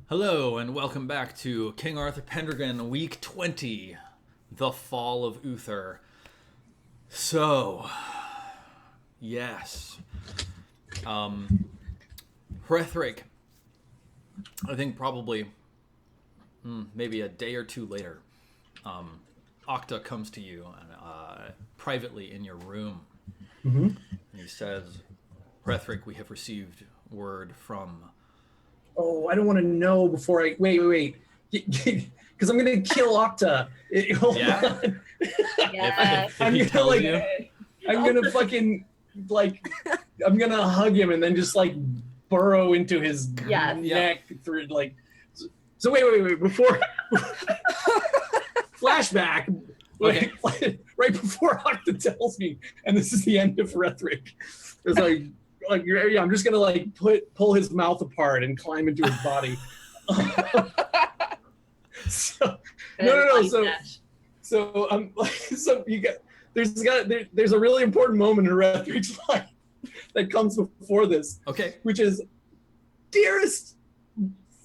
Hello and welcome back to King Arthur Pendragon, Week 20, The Fall of Uther. So, yes. Rethoric, I think probably maybe a day or two later, Octa comes to you privately in your room. Mm-hmm. And he says, Rethoric, we have received word from... Oh, I don't want to know before I... Wait. Because I'm going to kill Octa. Hold on. Yeah. If he tells you? I'm going to fucking, I'm going to hug him and then just, burrow into his neck through, So wait. Before... Flashback. Okay. Right before Octa tells me, and this is the end of Rethoric. It's I'm just gonna pull his mouth apart and climb into his body. There's a really important moment in Rethoric's life that comes before this. Okay. Which is, dearest,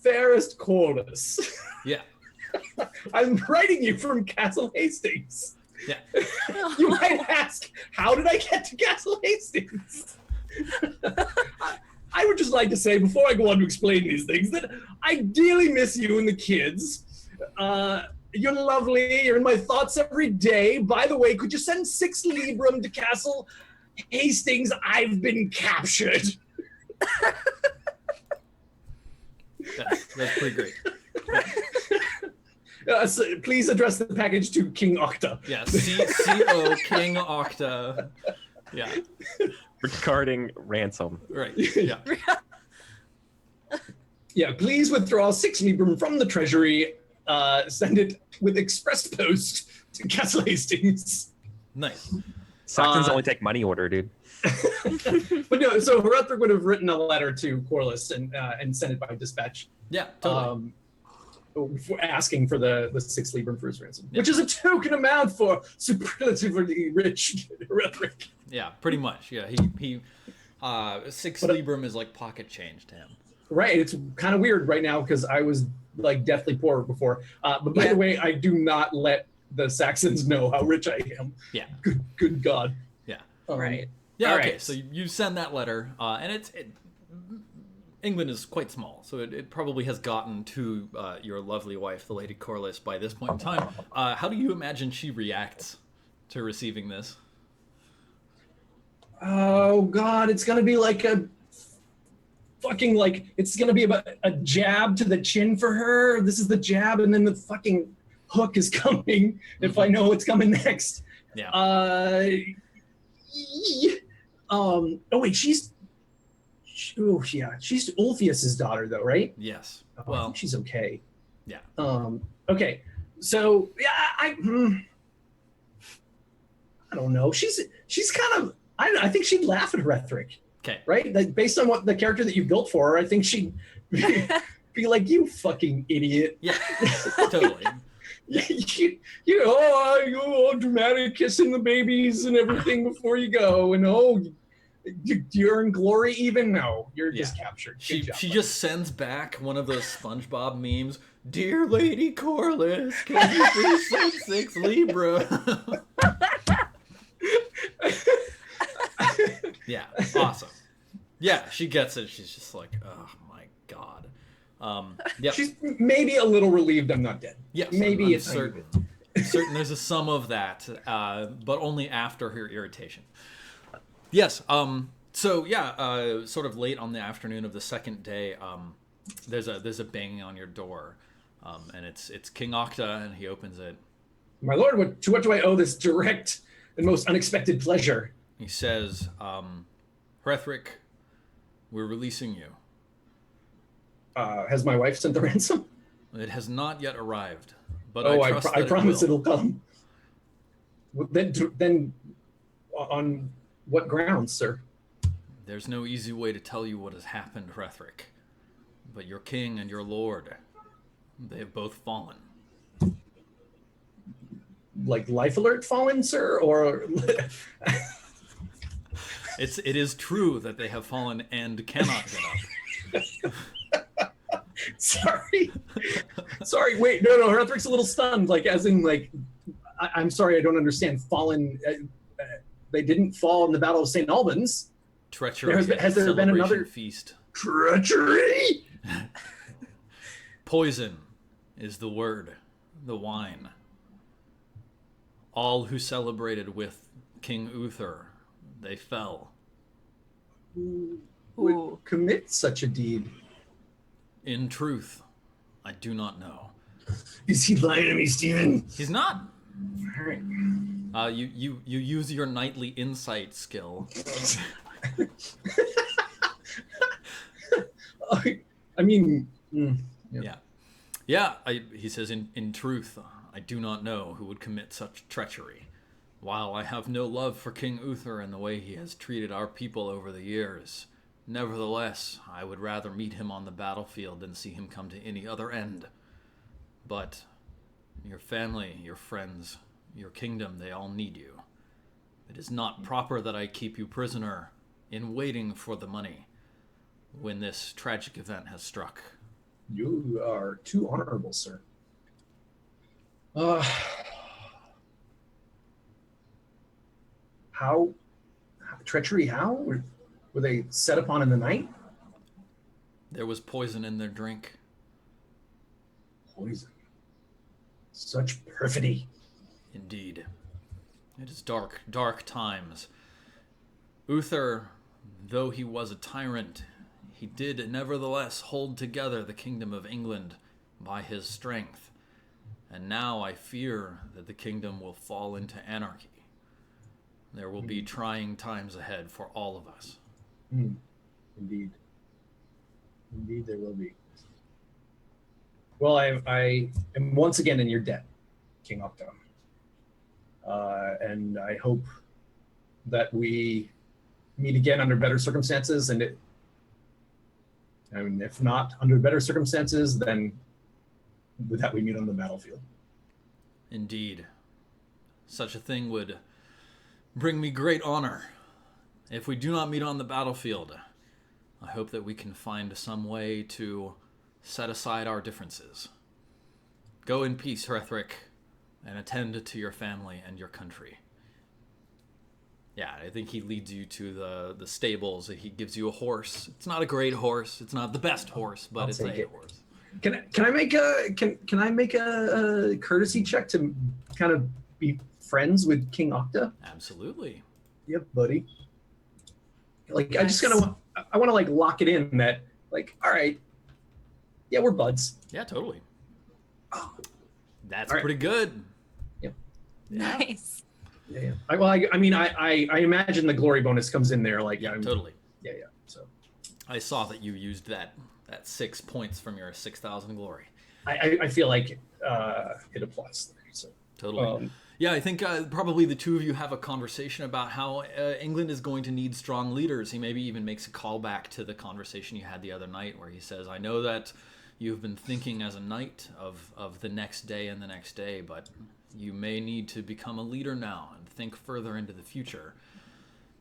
fairest Corus. Yeah. I'm writing you from Castle Hastings. Yeah. You might ask, how did I get to Castle Hastings? I would just like to say, before I go on to explain these things, that I dearly miss you and the kids. You're lovely. You're in my thoughts every day. By the way, could you send 6 Librum to Castle Hastings? I've been captured. That's pretty great. So please address the package to King Octa. Yeah, C.O. King Octa. Yeah. Regarding ransom. Right. Yeah. Yeah, please withdraw 6 Librum from the treasury. Send it with express post to Castle Hastings. Nice. Saxons only take money order, dude. But no, so Rethoric would have written a letter to Corus and sent it by dispatch. Yeah, totally. For asking for the 6 Librum for his ransom, which is a token amount for superlatively rich Rethoric. Yeah, pretty much. Yeah, he 6 Librum is like pocket change to him. Right. It's kind of weird right now because I was deathly poor before. But by the way, I do not let the Saxons know how rich I am. Yeah. Good God. Yeah. Right. Yeah. All Okay. right. So you send that letter, and England is quite small, so it probably has gotten to your lovely wife, the Lady Corliss, by this point in time. How do you imagine she reacts to receiving this? Oh God, it's gonna be like a fucking it's gonna be about a jab to the chin for her. This is the jab, and then the fucking hook is coming if I know what's coming next. Yeah. Oh wait, she's Ulfius's daughter though, right? Yes. I Well, think she's okay. yeah. Okay. So yeah, I don't know. She's kind of I think she'd laugh at Rethoric. Okay. Right? Based on what the character that you built for her, I think she'd be like, you fucking idiot. Yeah. Totally. You all dramatic kissing the babies and everything before you go, and you earn glory even? No, you're just captured. She job, just sends back one of those SpongeBob memes. Dear Lady Corliss, can you please send 6 Libra? Yeah, awesome. Yeah, she gets it. She's just like, oh my God. Yeah. She's maybe a little relieved I'm not dead. Yes, maybe I'm it's certain there's a sum of that, but only after her irritation. Yes. So yeah, sort of late on the afternoon of the second day, there's a banging on your door, and it's King Octa, and he opens it. My lord, to what do I owe this direct and most unexpected pleasure? He says, Rethoric, we're releasing you. Has my wife sent the ransom? It has not yet arrived, but I promise it'll come. Then, on what grounds, sir? There's no easy way to tell you what has happened, Rethoric. But your king and your lord, they have both fallen. Like life alert fallen, sir? Or... It is true that they have fallen and cannot get up. Sorry. Sorry, wait, no, Rethric's a little stunned, like, as in, like, I'm sorry, I don't understand. Fallen, they didn't fall in the Battle of St. Albans. Treachery. Has there been another feast? Treachery? Poison is the word, the wine. All who celebrated with King Uther, they fell. Who would commit such a deed? In truth, I do not know. Is he lying to me, Steven? He's not. All right. You use your knightly insight skill. I mean, yeah. He says, in truth, I do not know who would commit such treachery. While I have no love for King Uther and the way he has treated our people over the years, nevertheless, I would rather meet him on the battlefield than see him come to any other end. But your family, your friends, your kingdom, they all need you. It is not proper that I keep you prisoner in waiting for the money when this tragic event has struck. You are too honorable, sir. How? Treachery how? Were they set upon in the night? There was poison in their drink. Poison. Such perfidy. Indeed. It is dark, dark times. Uther, though he was a tyrant, he did nevertheless hold together the kingdom of England by his strength. And now I fear that the kingdom will fall into anarchy. There will be trying times ahead for all of us. Indeed. Indeed there will be. Well, I am once again in your debt, King Octo. And I hope that we meet again under better circumstances, and if not under better circumstances, then with that we meet on the battlefield. Indeed. Such a thing would bring me great honor. If we do not meet on the battlefield, I hope that we can find some way to set aside our differences. Go in peace, Rethoric, and attend to your family and your country. Yeah, I think he leads you to the stables. He gives you a horse. It's not a great horse. It's not the best horse, but it's a horse. Can I make a courtesy check to kind of be friends with King Octa? Absolutely. Yep, buddy. Like, I just I want to like lock it in that, like, all right, yeah, we're buds. Yeah, totally. Oh, that's pretty good. Yep. Yeah. Nice. Yeah. I imagine the glory bonus comes in there. Like, yeah, totally. Yeah. So I saw that you used that 6 points from your 6,000 glory. I feel like it applies there. So totally. Yeah, I think probably the two of you have a conversation about how England is going to need strong leaders. He maybe even makes a callback to the conversation you had the other night where he says, I know that you've been thinking as a knight of the next day and the next day, but you may need to become a leader now and think further into the future.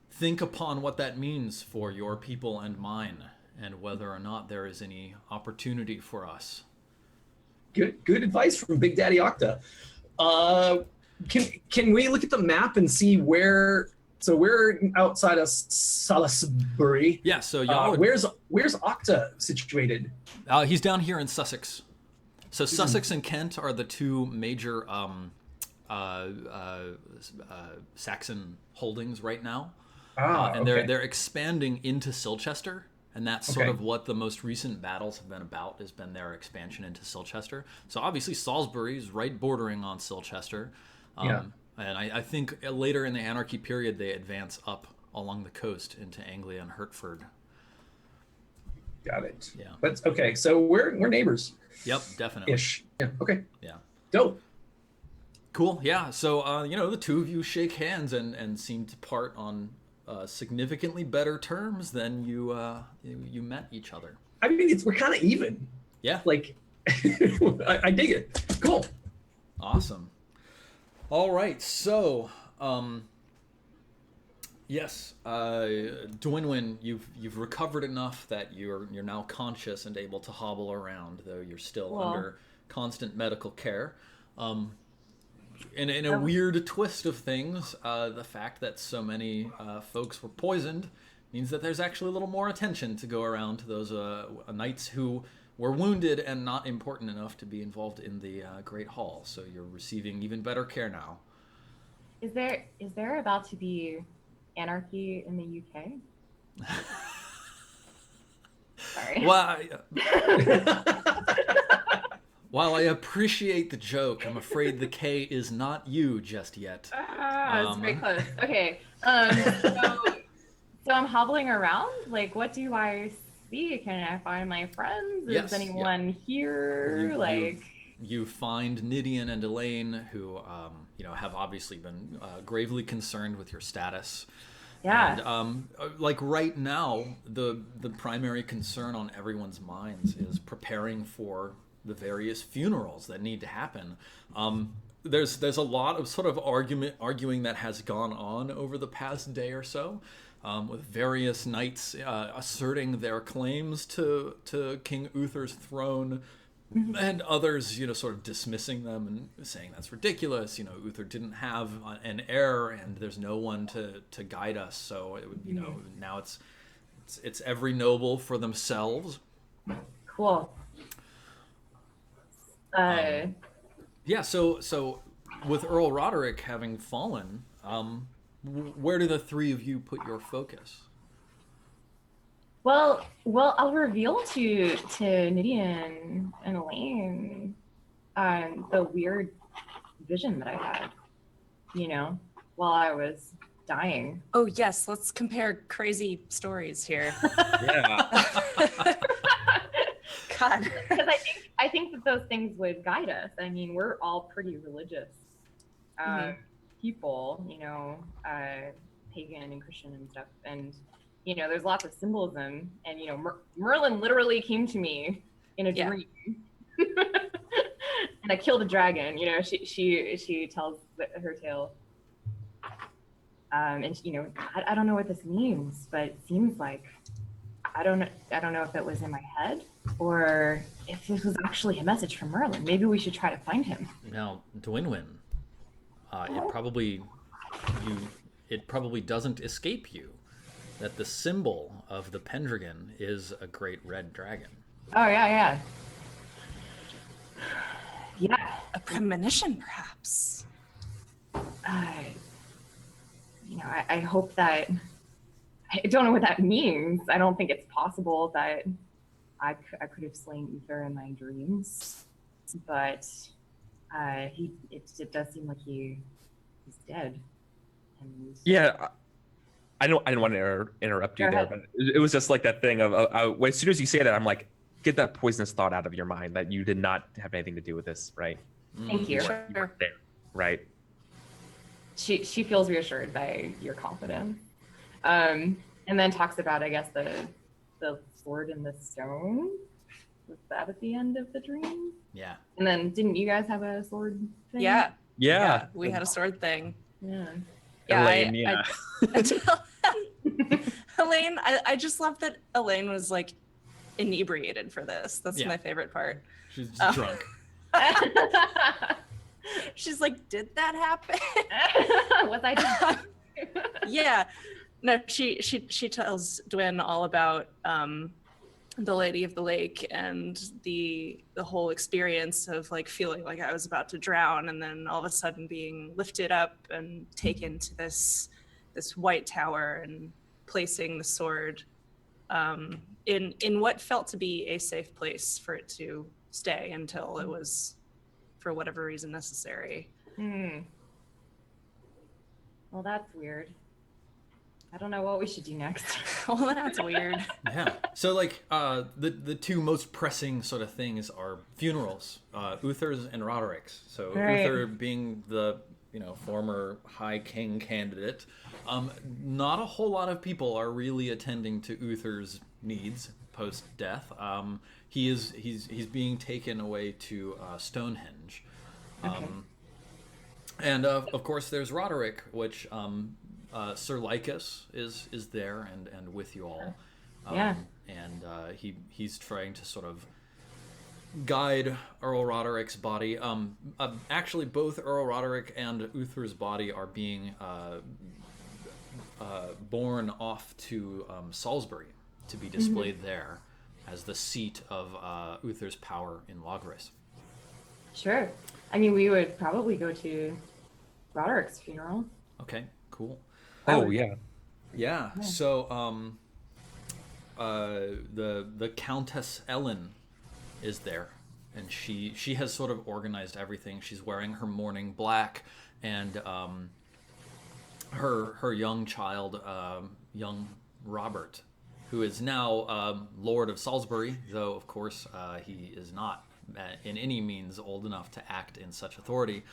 Think upon what that means for your people and mine and whether or not there is any opportunity for us. Good advice from Big Daddy Octa. Can we look at the map and see where? So we're outside of Salisbury. Yeah. So y'all. Where's Octa situated? He's down here in Sussex. So Sussex and Kent are the two major Saxon holdings right now, and they're expanding into Silchester. And that's sort of what the most recent battles have been about, has been their expansion into Silchester. So obviously Salisbury is right bordering on Silchester. And I think later in the Anarchy period, they advance up along the coast into Anglia and Hertford. Got it. Yeah. But okay, so we're neighbors. Yep, definitely. Ish. Yeah. Okay. Yeah. Dope. Cool. Yeah. So the two of you shake hands and seem to part on significantly better terms than you met each other. I mean, we're kind of even. Yeah. Like, I dig it. Cool. Awesome. All right. So, yes, Dwinwyn, you've recovered enough that you're now conscious and able to hobble around, though you're still under constant medical care. In a weird twist of things, the fact that so many folks were poisoned means that there's actually a little more attention to go around to those knights who were wounded and not important enough to be involved in the Great Hall. So you're receiving even better care now. Is there about to be anarchy in the UK? Sorry. While I appreciate the joke, I'm afraid the K is not you just yet. It's very close. Okay. So I'm hobbling around. Like, what do I see? Can I find my friends? Yes, Is anyone here? You find Nidian and Elaine, who have obviously been gravely concerned with your status. Yeah. And like right now, the primary concern on everyone's minds is preparing for the various funerals that need to happen. There's a lot of sort of arguing that has gone on over the past day or so, with various knights asserting their claims to King Uther's throne, and others, sort of dismissing them and saying that's ridiculous. Uther didn't have an heir, and there's no one to guide us. So it would, now it's every noble for themselves. Cool. Yeah. So with Earl Roderick having fallen, where do the three of you put your focus? Well, I'll reveal to Nidian and Elaine the weird vision that I had, while I was dying. Oh yes, let's compare crazy stories here. Yeah. God. Because I think that those things would guide us. I mean, we're all pretty religious people, pagan and Christian and stuff, and there's lots of symbolism. And Merlin literally came to me in a dream, and I killed a dragon. She tells her tale, and I don't know what this means, but it seems like I don't know if it was in my head or if this was actually a message from Merlin. Maybe we should try to find him. Now, Dwynwen, it probably doesn't escape you that the symbol of the Pendragon is a great red dragon. Oh yeah. A premonition, perhaps. I hope that. I don't know what that means. I don't think it's possible that I could have slain Uther in my dreams, but it does seem like he's dead. And Yeah, I didn't want to interrupt you there, but it was just like that thing of as soon as you say that, I'm like, get that poisonous thought out of your mind that you did not have anything to do with this, right? Thank you. You weren't there, right? She feels reassured by your confidence. And then talks about, I guess, the sword in the stone. Was that at the end of the dream? Yeah. And then didn't you guys have a sword thing? Yeah. We had a sword thing. Yeah. Elaine, Elaine, I just love that Elaine was like inebriated for this. That's my favorite part. She's drunk. She's like, did that happen? Was I drunk? Yeah. No, she tells Dwyn all about the Lady of the Lake and the whole experience of like feeling like I was about to drown, and then all of a sudden being lifted up and taken to this white tower and placing the sword in what felt to be a safe place for it to stay until it was, for whatever reason, necessary. Well, that's weird. I don't know what we should do next. Well, that's weird. Yeah. So like the two most pressing sort of things are funerals, Uther's and Roderick's. So right. Uther being the former High King candidate, not a whole lot of people are really attending to Uther's needs post death. He's being taken away to Stonehenge. Okay. And of course there's Roderick, which Sir Lycus is there and with you all. Yeah. And he's trying to sort of guide Earl Roderick's body. Actually, both Earl Roderick and Uther's body are being borne off to Salisbury to be displayed there as the seat of Uther's power in Logris. Sure. I mean, we would probably go to Roderick's funeral. Okay, cool. Oh yeah. Yeah. So the Countess Ellen is there, and she has sort of organized everything. She's wearing her mourning black, and her young child, young Robert, who is now Lord of Salisbury, though of course he is not in any means old enough to act in such authority,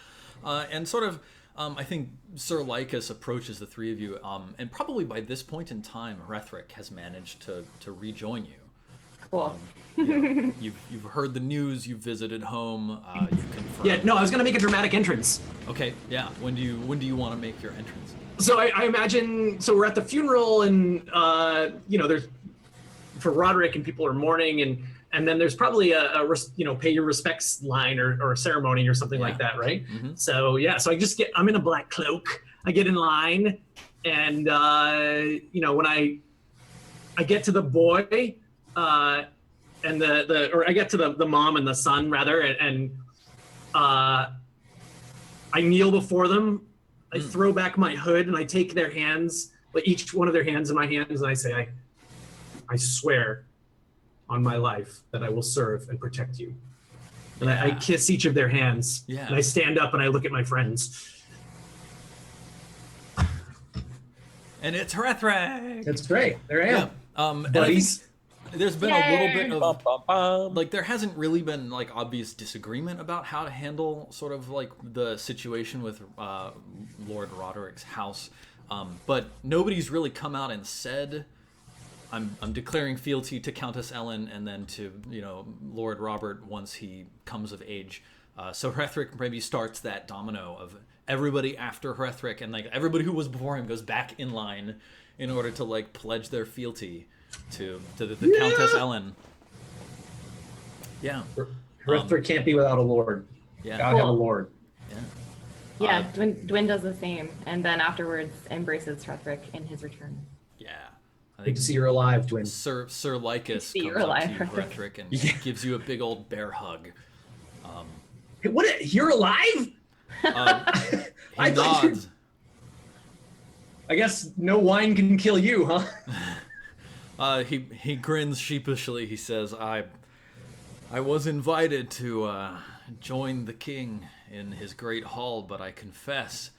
and sort of. I think Sir Lycus approaches the three of you, and probably by this point in time, Rethoric has managed to rejoin you. Cool. You've heard the news. You've visited home. You've confirmed. Yeah, no, I was gonna make a dramatic entrance. Okay. Yeah. When do you want to make your entrance? So I imagine, so we're at the funeral, and there's for Roderick, and people are mourning, and then there's probably a pay your respects line or a ceremony or something like that, right? Mm-hmm. So I'm in a black cloak. I get in line, and when I get to the boy, and I get to the mom and the son rather, and I kneel before them. I throw back my hood and I take their hands, like each one of their hands in my hands, and I say, I swear on my life that I will serve and protect you. And I kiss each of their hands. Yeah. And I stand up and I look at my friends. And it's Rethoric. That's great. There I am. And I Buddies. think there's been a little bit Bum, of bum, bum. like there hasn't really been like obvious disagreement about how to handle sort of like the situation with Lord Roderick's house, but nobody's really come out and said I'm declaring fealty to Countess Ellen and then to Lord Robert once he comes of age. So Rethoric maybe starts that domino of everybody after Rethoric, and like everybody who was before him goes back in line in order to like pledge their fealty to the Countess Ellen. Yeah. Rethoric can't be without a lord. Yeah. Gotta have a lord. Yeah. Yeah, Dwin does the same, and then afterwards embraces Rethoric in his return. Yeah. I Good think to see you're alive, Dwin. Sir Lycus See, comes you're up alive, to you, Rethoric. Rethoric, and gives you a big old bear hug. Hey, you're alive? He I thought you- nods. I guess no wine can kill you, huh? He grins sheepishly. He says, I was invited to join the king in his great hall, but I confess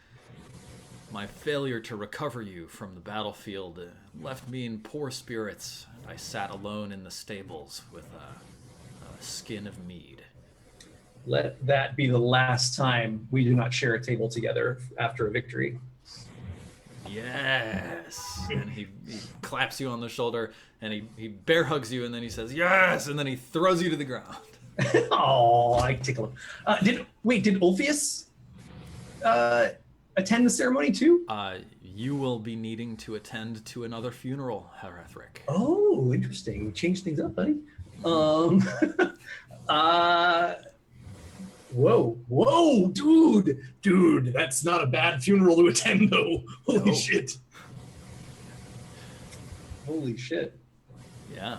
my failure to recover you from the battlefield left me in poor spirits. I sat alone in the stables with a skin of mead. Let that be the last time we do not share a table together after a victory. Yes. And he claps you on the shoulder, and he bear hugs you, and then he says, yes, and then he throws you to the ground. Oh, I tickle him. Did Ulfius attend the ceremony too? You will be needing to attend to another funeral, Rethoric. Oh, interesting. Change things up, buddy. Whoa, dude, that's not a bad funeral to attend, though. Holy shit. Yeah.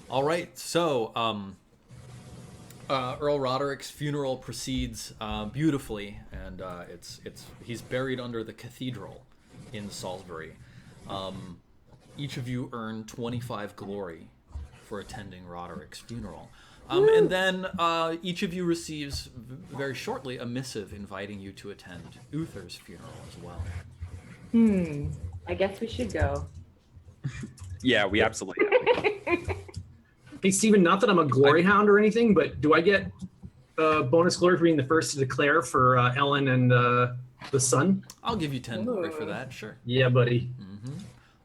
All right. So, Earl Roderick's funeral proceeds beautifully, and he's buried under the cathedral in Salisbury. Each of you earn 25 glory for attending Roderick's funeral. And then each of you receives very shortly a missive inviting you to attend Uther's funeral as well. I guess we should go. Yeah, we absolutely have. Hey, Steven, not that I'm a glory hound or anything, but do I get bonus glory for being the first to declare for Ellen and the son? I'll give you 10 glory for that, sure. Yeah, buddy.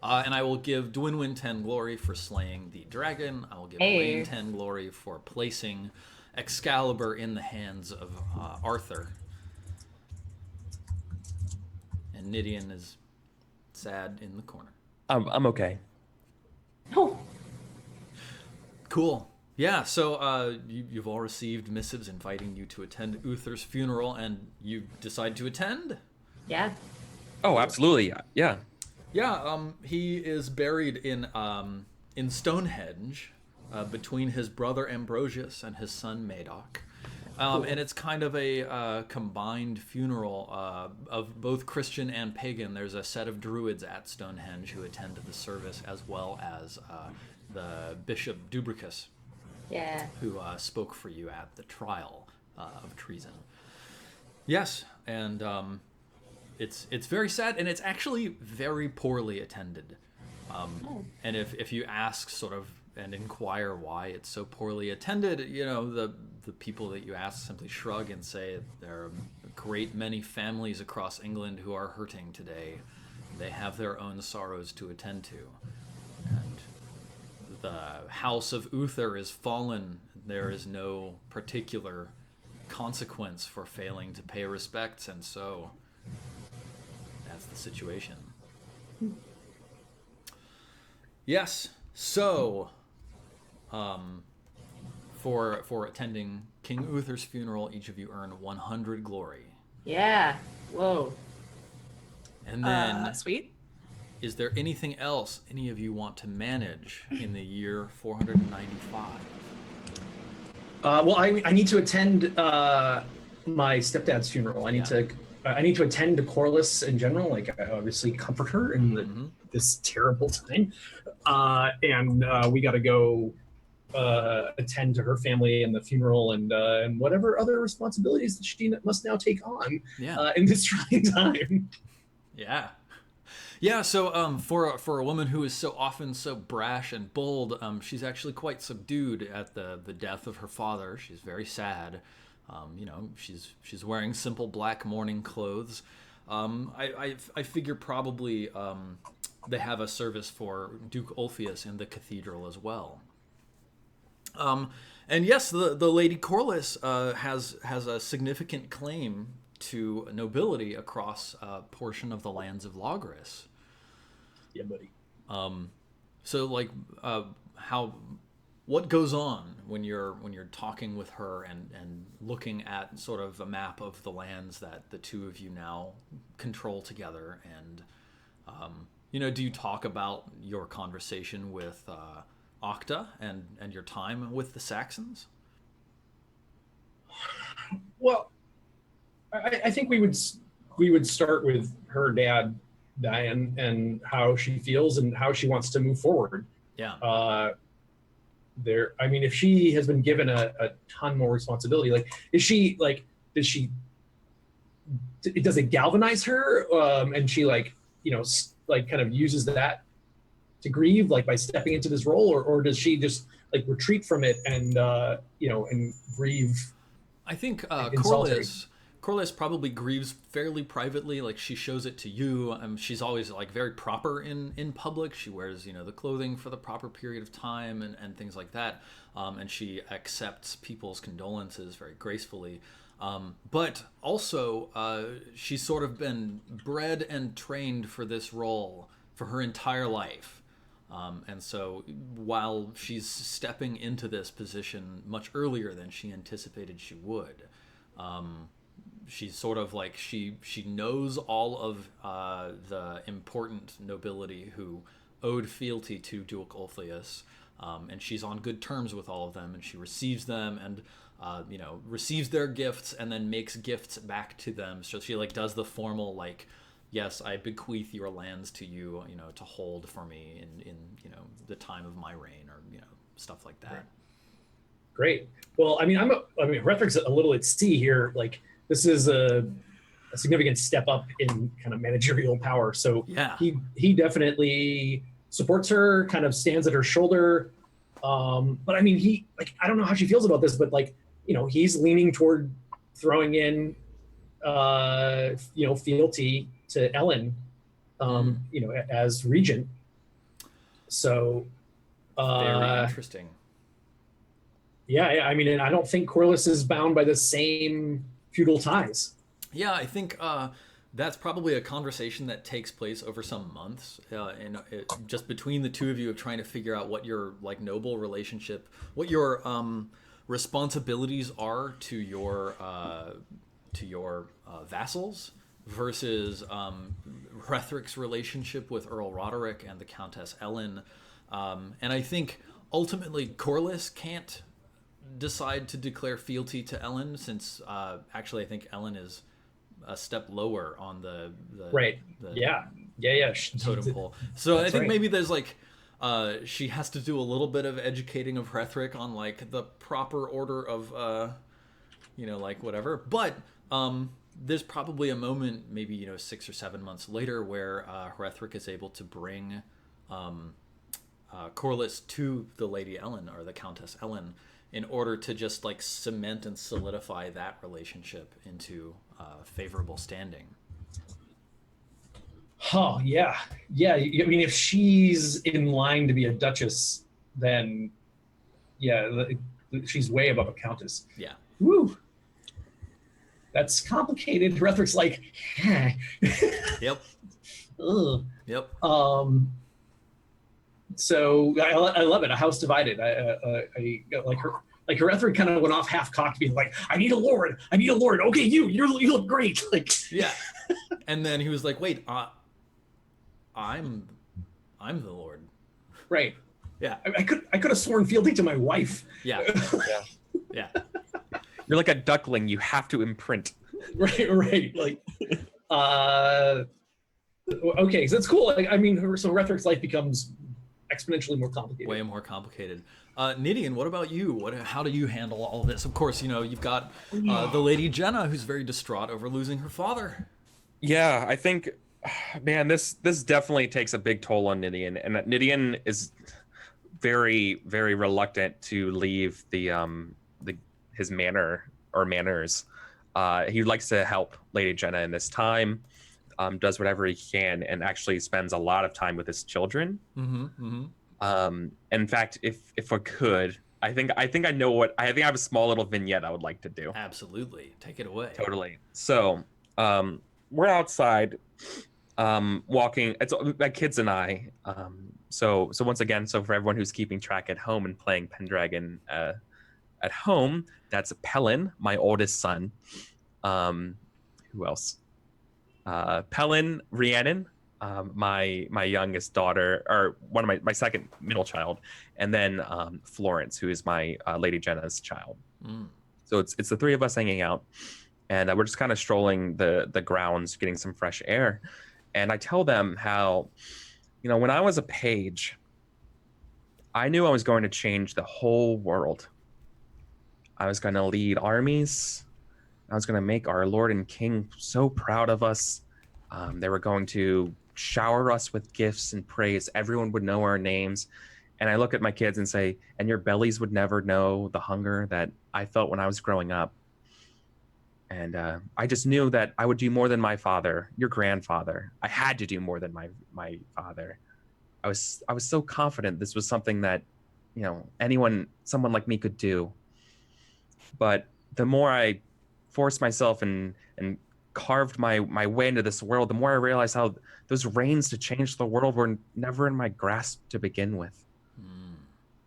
And I will give Dwinwyn 10 glory for slaying the dragon. I will give Elaine 10 glory for placing Excalibur in the hands of Arthur. And Nidian is sad in the corner. I'm okay. Oh, Cool. Yeah, so you've all received missives inviting you to attend Uther's funeral, and you decide to attend? Yeah. Oh, absolutely. Yeah. Yeah, he is buried in Stonehenge, between his brother Ambrosius and his son Madoc. And it's kind of a combined funeral of both Christian and pagan. There's a set of druids at Stonehenge who attend the service, as well as the Bishop Dubricus, Yeah. who spoke for you at the trial of treason. Yes, and it's very sad, and it's actually very poorly attended. And if you ask sort of and inquire why it's so poorly attended, the people that you ask simply shrug and say there are a great many families across England who are hurting today. They have their own sorrows to attend to. And the house of Uther is fallen. There is no particular consequence for failing to pay respects, and so that's the situation. Yes, so for attending King Uther's funeral, each of you earn 100 glory. Yeah. Whoa. And then, Sweet. is there anything else any of you want to manage in the year 495? Well, I need to attend my stepdad's funeral. I need to attend to Corliss in general. Like, I obviously comfort her in this terrible time, and we got to go attend to her family and the funeral and whatever other responsibilities that she must now take on in this trying time. Yeah, so for a woman who is so often so brash and bold, she's actually quite subdued at the death of her father. She's very sad. She's wearing simple black mourning clothes. I figure probably they have a service for Duke Ulfius in the cathedral as well. And yes, the Lady Corliss has a significant claim to nobility across a portion of the lands of Logris. Yeah, buddy. So like, what goes on when you're talking with her and looking at sort of a map of the lands that the two of you now control together, and do you talk about your conversation with Octa and your time with the Saxons? Well, I think we would start with her dad dying and how she feels and how she wants to move forward. Yeah. If she has been given a ton more responsibility, does it galvanize her? And she kind of uses that to grieve, like by stepping into this role, or does she just like retreat from it and grieve? I think in solitary? Corliss probably grieves fairly privately. Like, she shows it to you. She's always like very proper in public. She wears the clothing for the proper period of time and things like that. And she accepts people's condolences very gracefully. But also she's sort of been bred and trained for this role for her entire life. And so while she's stepping into this position much earlier than she anticipated she would, she's sort of like she knows all of the important nobility who owed fealty to Duke Ulfius, and she's on good terms with all of them, and she receives them and receives their gifts and then makes gifts back to them. So she like does the formal like, yes, I bequeath your lands to you, to hold for me in the time of my reign, or stuff like that. Great. Well, Rethric's a little at sea here. Like, this is a significant step up in kind of managerial power. So yeah, he definitely supports her, kind of stands at her shoulder. But I don't know how she feels about this, but he's leaning toward throwing in, fealty to Ellen, as regent. So, very interesting. Yeah, and I don't think Corliss is bound by the same feudal ties. Yeah, I think that's probably a conversation that takes place over some months, and just between the two of you of trying to figure out what your like noble relationship, what your responsibilities are to your vassals versus Rethric's relationship with Earl Roderick and the Countess Ellen. And I think ultimately Corliss can't decide to declare fealty to Ellen, since actually I think Ellen is a step lower on the Right. the Yeah. totem pole. So I That's think right. maybe there's like she has to do a little bit of educating of Rethoric on like the proper order of like whatever. But there's probably a moment, maybe 6 or 7 months later, where Rethoric is able to bring Corliss to the Lady Ellen or the Countess Ellen in order to just like cement and solidify that relationship into favorable standing. Oh yeah. I mean, if she's in line to be a duchess, then yeah, she's way above a countess. Yeah. Woo. That's complicated. Rethric's like, Yep. ugh. Yep. So I love it. A house divided. I like her. Like Rethoric kind of went off half cocked, being like, "I need a lord. I need a lord." Okay, you look great. Like, yeah. And then he was like, "Wait, I'm the lord." Right. Yeah. I could have sworn fealty to my wife. Yeah. Yeah. Yeah. You're like a duckling. You have to imprint. Right. Like, okay, so that's cool. I mean, so Rethric's life becomes exponentially more complicated. Way more complicated. Nidian, what about you? How do you handle all of this? Of course, you've got the Lady Jenna, who's very distraught over losing her father. Yeah, I think, man, this definitely takes a big toll on Nidian, and Nidian is very, very reluctant to leave his manor or manners. He likes to help Lady Jenna in this time, does whatever he can, and actually spends a lot of time with his children. Mm-hmm. Mm-hmm. In fact, if I could, I think I know what I think I have a small little vignette I would like to do. Absolutely, take it away. Totally. So, we're outside, walking. It's my kids and I. So once again, so for everyone who's keeping track at home and playing Pendragon at home, that's Pelin, my oldest son. Who else? Pelin, Rhiannon, my youngest daughter, or one of my second middle child, and then Florence, who is my Lady Jenna's child. Mm. So it's the three of us hanging out, and we're just kind of strolling the grounds, getting some fresh air. And I tell them how, when I was a page, I knew I was going to change the whole world. I was going to lead armies. I was going to make our Lord and King so proud of us. They were going to shower us with gifts and praise. Everyone would know our names. And I look at my kids and say, and your bellies would never know the hunger that I felt when I was growing up. And I just knew that I would do more than my father, your grandfather. I had to do more than my father. I was so confident this was something that, someone like me could do. But the more I forced myself and carved my way into this world, the more I realized how those reins to change the world were never in my grasp to begin with.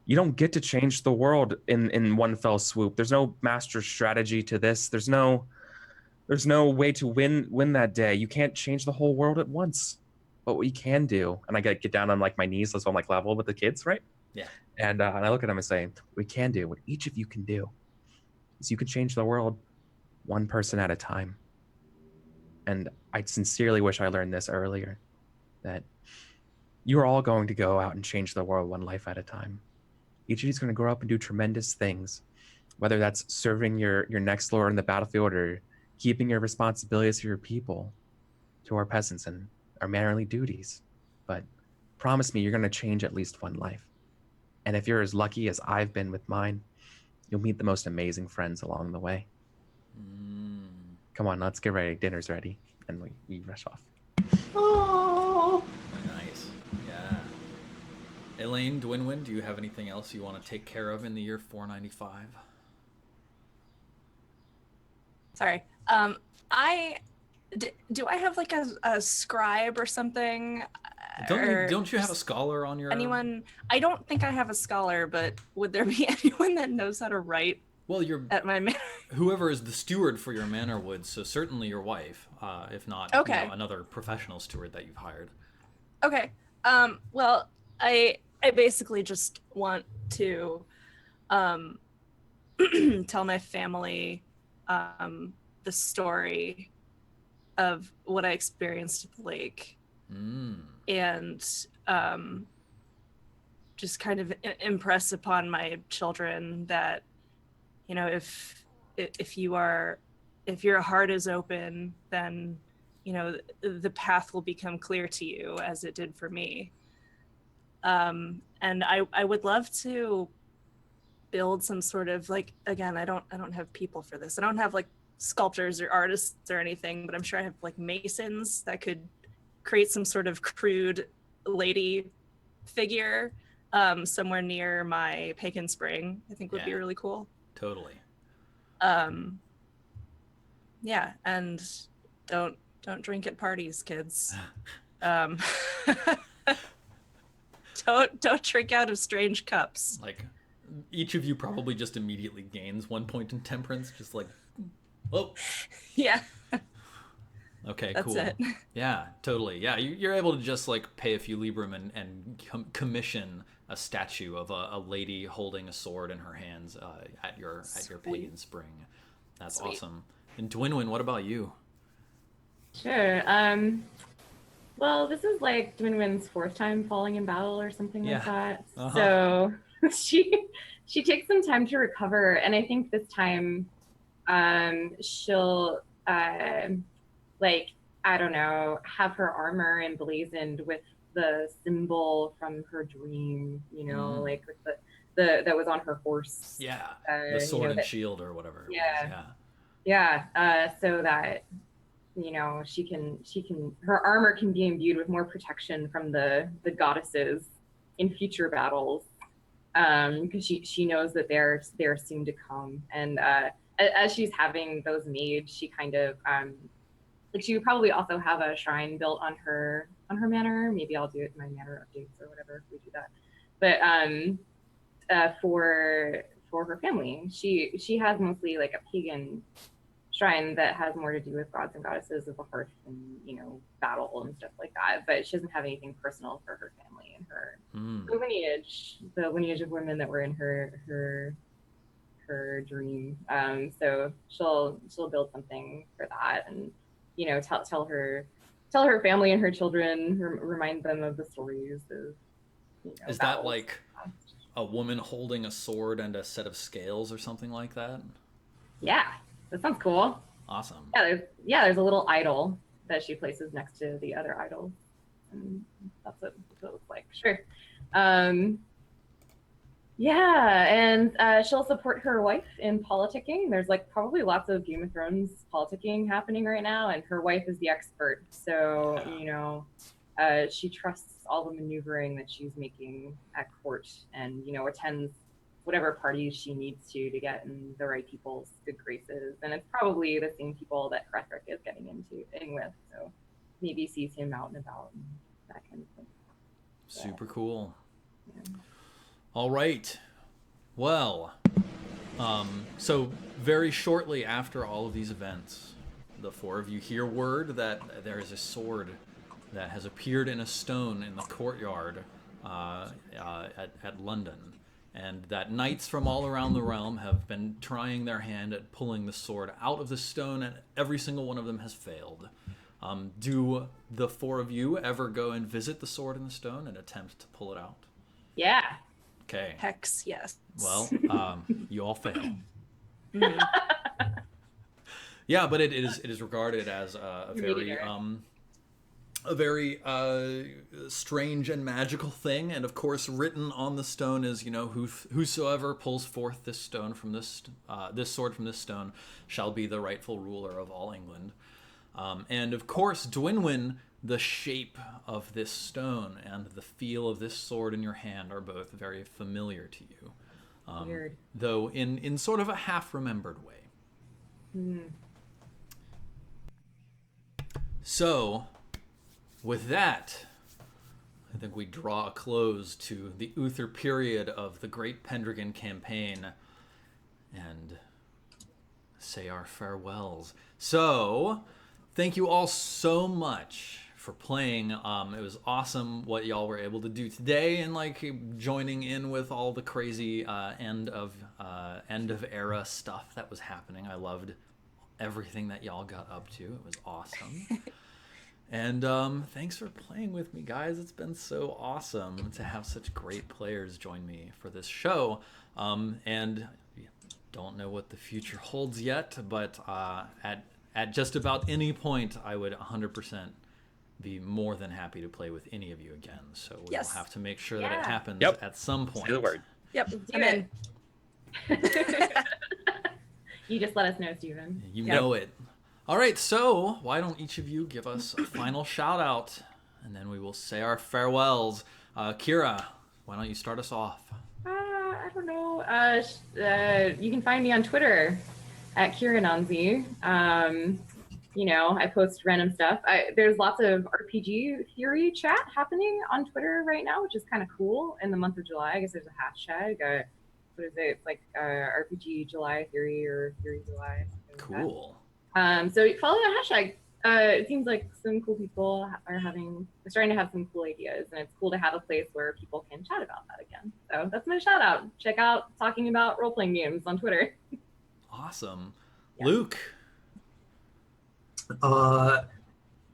You don't get to change the world in one fell swoop. There's no master strategy to this. There's no way to win that day. You can't change the whole world at once. But what you can do, and I get down on like my knees, so I'm like level with the kids, right? Yeah. And I look at them and say, we can do what each of you can do is you can change the world one person at a time. And I sincerely wish I learned this earlier, that you're all going to go out and change the world one life at a time. Each of you is going to grow up and do tremendous things, whether that's serving your next lord in the battlefield or keeping your responsibilities to your people, to our peasants and our mannerly duties. But promise me you're going to change at least one life. And if you're as lucky as I've been with mine, you'll meet the most amazing friends along the way. Come on, let's get ready. Dinner's ready. And we rush off. Oh. Nice. Yeah. Elaine, Dwinwyn, do you have anything else you want to take care of in the year 495? Sorry. do I have like a scribe or something? Don't you have a scholar on your... Anyone? I don't think I have a scholar, but would there be anyone that knows how to write? Well, at my manor? Whoever is the steward for your manor would, so certainly your wife, if not another professional steward that you've hired. Okay. Well, I basically just want to tell my family the story of what I experienced at the lake, and just kind of impress upon my children that, you know, if your heart is open, then, you know, the path will become clear to you as it did for me. And I would love to build some sort of, like, again, I don't have people for this. I don't have like sculptors or artists or anything, but I'm sure I have like masons that could create some sort of crude lady figure somewhere near my pagan spring. I think would be really cool. Totally. Yeah, and don't drink at parties, kids. Don't drink out of strange cups. Like, each of you probably just immediately gains 1 point in temperance, just like, oh. Yeah. Okay, That's cool. it. Yeah, totally. Yeah, you're able to just like pay a few librum and commission a statue of a lady holding a sword in her hands at your pagan spring. That's Sweet. awesome. And Dwinwyn, what about you? Sure. Well, this is like Dwinwyn's 4th time falling in battle or something like that. So she takes some time to recover, and I think this time she'll like, I don't know, have her armor emblazoned with the symbol from her dream, you know, like with the that was on her horse. Yeah, the sword and shield or whatever. So that, you know, she can her armor can be imbued with more protection from the goddesses in future battles, because she knows that they're soon to come. And as she's having those made, she kind of like, she would probably also have a shrine built on her manor. Maybe I'll do it in my manor updates or whatever if we do that. But for her family, she has mostly like a pagan shrine that has more to do with gods and goddesses of the hearth and, you know, battle and stuff like that. But she doesn't have anything personal for her family and her lineage, the lineage of women that were in her dream. So she'll build something for that, and, you know, tell her family and her children, remind them of the stories of, you know, is that like a woman holding a sword and a set of scales or something like that? Yeah, that sounds cool. Awesome. There's a little idol that she places next to the other idol, and that's what it looks like. Sure. And she'll support her wife in politicking. There's like probably lots of Game of Thrones politicking happening right now, and her wife is the expert. So, you know, she trusts all the maneuvering that she's making at court, and, you know, attends whatever parties she needs to get in the right people's good graces. And it's probably the same people that Rethoric is getting in with. So maybe sees him out and about and that kind of thing. Super cool. Yeah. All right. Well, so very shortly after all of these events, the 4 of you hear word that there is a sword that has appeared in a stone in the courtyard at London, and that knights from all around the realm have been trying their hand at pulling the sword out of the stone, and every single one of them has failed. Do the 4 of you ever go and visit the sword in the stone and attempt to pull it out? Yeah. Okay. Hex, yes. Well, you all fail. Yeah, but it is regarded as a very strange and magical thing, and of course, written on the stone is, you know, whosoever pulls forth this stone from this sword from this stone shall be the rightful ruler of all England. And of course, Dwinwyn, the shape of this stone and the feel of this sword in your hand are both very familiar to you. Weird. Though in sort of a half-remembered way. So, with that, I think we draw a close to the Uther period of the Great Pendragon campaign and say our farewells. So, thank you all so much for playing. It was awesome what y'all were able to do today, and like joining in with all the crazy end of era stuff that was happening. I loved everything that y'all got up to. It was awesome. And thanks for playing with me, guys. It's been so awesome to have such great players join me for this show. And don't know what the future holds yet, but at just about any point, I would 100% be more than happy to play with any of you again. So we'll have to make sure that it happens at some point. Say the word. Yep. Do it. You just let us know, Steven. You know it. All right, so why don't each of you give us a final shout out, and then we will say our farewells. Kira, why don't you start us off? I don't know. You can find me on Twitter at Kirananzi. You know, I post random stuff. There's lots of RPG theory chat happening on Twitter right now, which is kind of cool. In the month of July, I guess there's a hashtag. What is it? It's like RPG July theory or theory July. Cool. So follow that hashtag. It seems like some cool people are starting to have some cool ideas, and it's cool to have a place where people can chat about that again. So that's my shout out. Check out Talking About Role-Playing Games on Twitter. Awesome. Yeah. Luke.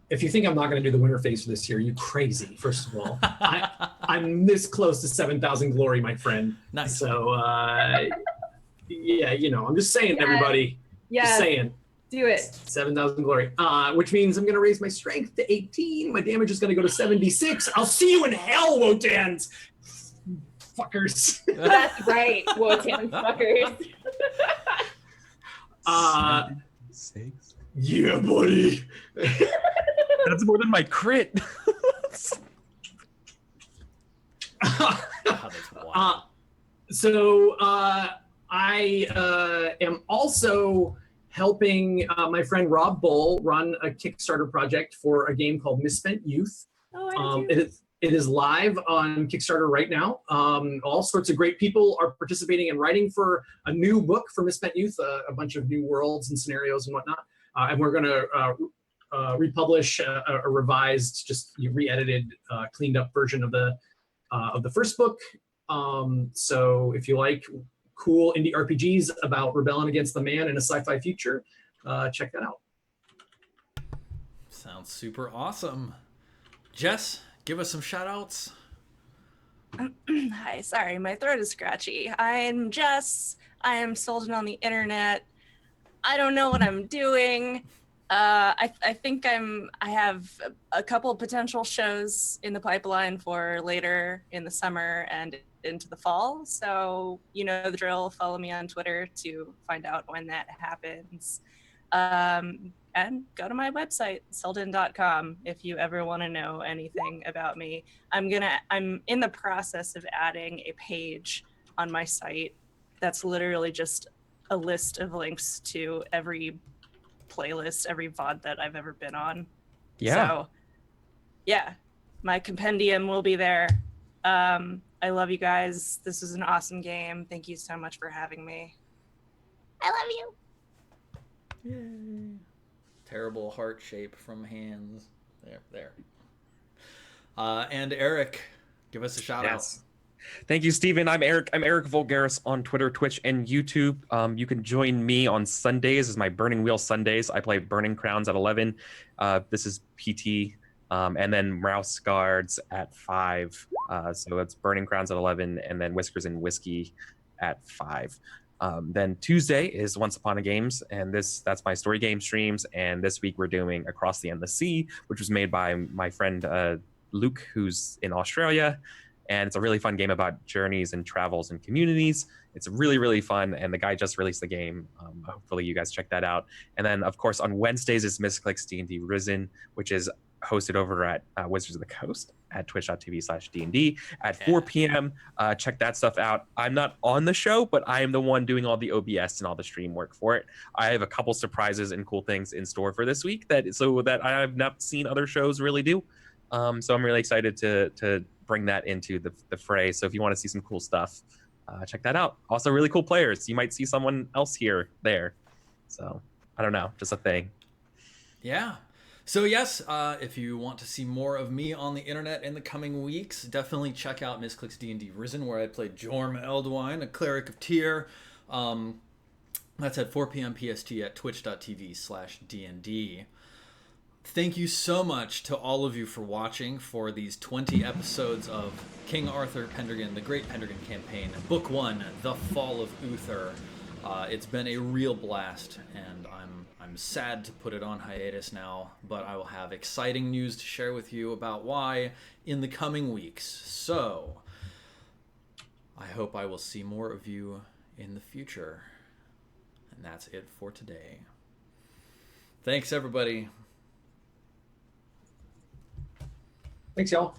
If you think I'm not going to do the winter phase for this year, you crazy. First of all, I'm this close to 7,000 glory, my friend. Nice. So yeah, you know, I'm just saying, everybody. Yeah. Just saying. Do it. 7,000 glory. Which means I'm going to raise my strength to 18. My damage is going to go to 76. I'll see you in hell, Wotans. Fuckers. That's right, Wotan fuckers. 6. Yeah, buddy. That's more than my crit. God, that's wild. So I am also helping my friend Rob Bull run a Kickstarter project for a game called Misspent Youth. Oh, I do. It is live on Kickstarter right now. All sorts of great people are participating and writing for a new book for Misspent Youth, a bunch of new worlds and scenarios and whatnot. And we're going to republish a revised, just re-edited, cleaned up version of the first book. So if you like cool indie RPGs about rebelling against the man in a sci-fi future, check that out. Sounds super awesome. Jess, give us some shout outs. Hi, sorry, my throat is scratchy. I'm Jess. I am sold on the internet. I don't know what I'm doing. I think I have a couple potential shows in the pipeline for later in the summer and into the fall. So you know the drill. Follow me on Twitter to find out when that happens. And go to my website, selden.com, if you ever want to know anything about me. I'm in the process of adding a page on my site that's literally just a list of links to every playlist, every VOD that I've ever been on. Yeah. So, yeah, my compendium will be there. I love you guys. This was an awesome game. Thank you so much for having me. I love you. Yay. Terrible heart shape from hands. There. And Eric, give us a shout out. Thank you, Steven. I'm Eric Vulgaris on Twitter, Twitch, and YouTube. You can join me on Sundays as my Burning Wheel Sundays. I play Burning Crowns at 11. This is PT. And then Mouse Guards at 5. So that's Burning Crowns at 11, and then Whiskers and Whiskey at 5. Then Tuesday is Once Upon a Games, and that's my story game streams. And this week we're doing Across the Endless Sea, which was made by my friend Luke, who's in Australia. And it's a really fun game about journeys and travels and communities. It's really, really fun. And the guy just released the game. Hopefully you guys check that out. And then, of course, on Wednesdays is Misclicks D&D Risen, which is hosted over at Wizards of the Coast at twitch.tv/D&D at 4 p.m. Check that stuff out. I'm not on the show, but I am the one doing all the OBS and all the stream work for it. I have a couple surprises and cool things in store for this week that I have not seen other shows really do. So I'm really excited to bring that into the fray. So if you want to see some cool stuff, check that out. Also, really cool players. You might see someone else there. So I don't know, just a thing. Yeah. So yes, if you want to see more of me on the internet in the coming weeks, definitely check out Misclick's D&D Risen, where I played Jorm Eldwine, a cleric of Tyr. That's at 4 p.m. PST at twitch.tv/DND. Thank you so much to all of you for watching for these 20 episodes of King Arthur Pendragon, the Great Pendragon Campaign, Book 1, The Fall of Uther. It's been a real blast, and I'm sad to put it on hiatus now, but I will have exciting news to share with you about why in the coming weeks. So, I hope I will see more of you in the future. And that's it for today. Thanks, everybody. Thanks, y'all.